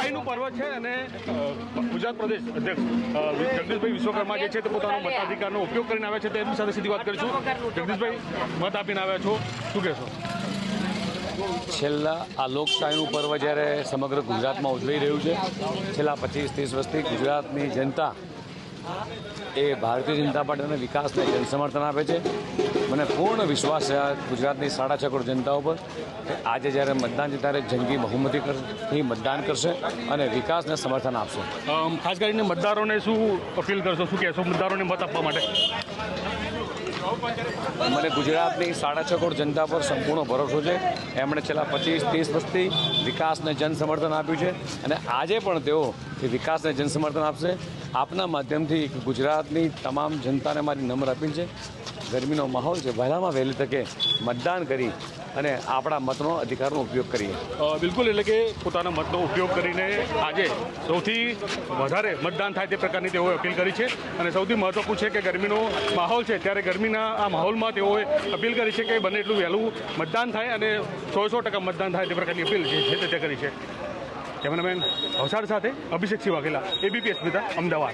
લોકશાહીનું પર્વ છે અને ગુજરાત પ્રદેશ અધ્યક્ષ જગદીશભાઈ વિશ્વકર્મા જે છે તે પોતાનો મતાધિકારનો ઉપયોગ કરીને આવ્યા છે તેમની સાથે સીધી વાત કરીશું. જગદીશભાઈ, મત આપીને આવ્યા છો, શું કહેશો? છેલ્લા આ લોકશાહીનું પર્વ જ્યારે સમગ્ર ગુજરાતમાં ઉજવાઈ રહ્યું છે, છેલ્લા 25-30 વર્ષથી ગુજરાતની જનતા એ ભારતીય જનતા પાર્ટીના વિકાસને જનસમર્થન આપે છે. મને પૂર્ણ વિશ્વાસ છે ગુજરાતની 6.5 કરોડ જનતા ઉપર કે આજે જ્યારે મતદાન છે ત્યારે જંગી બહુમતીથી મતદાન કરશે અને વિકાસને સમર્થન આપશે. ખાસ કરીને મતદારોને શું અપીલ કરશો, શું કહેશો મતદારોને મત આપવા માટે? મને ગુજરાતની 6.5 કરોડ જનતા પર સંપૂર્ણ ભરોસો છે. એમણે છેલ્લા 25-30 વર્ષથી વિકાસને જનસમર્થન આપ્યું છે અને આજે પણ તેઓ એ વિકાસને જનસમર્થન આપશે. આપના માધ્યમથી ગુજરાતની તમામ જનતાને મારી નમ્ર અપીલ છે, ગરમીનો માહોલ છે, વહેલામાં વહેલી તકે મતદાન કરી અને આપણા મતનો અધિકારનો ઉપયોગ કરીએ. બિલકુલ, એટલે કે પોતાના મતનો ઉપયોગ કરીને આજે સૌથી વધારે મતદાન થાય તે પ્રકારની તેઓએ અપીલ કરી છે. અને સૌથી મહત્વપૂર્ણ છે કે ગરમીનો માહોલ છે ત્યારે ગરમીના આ માહોલમાં તેઓએ અપીલ કરી છે કે બને એટલું વહેલું મતદાન થાય અને 100% મતદાન થાય તે પ્રકારની અપીલ જે તે કરી છે. કેમેરામેન અવસાદ સાથે અભિષેક સિંહ વાઘેલા, ABP અસ્મિતા, અમદાવાદ.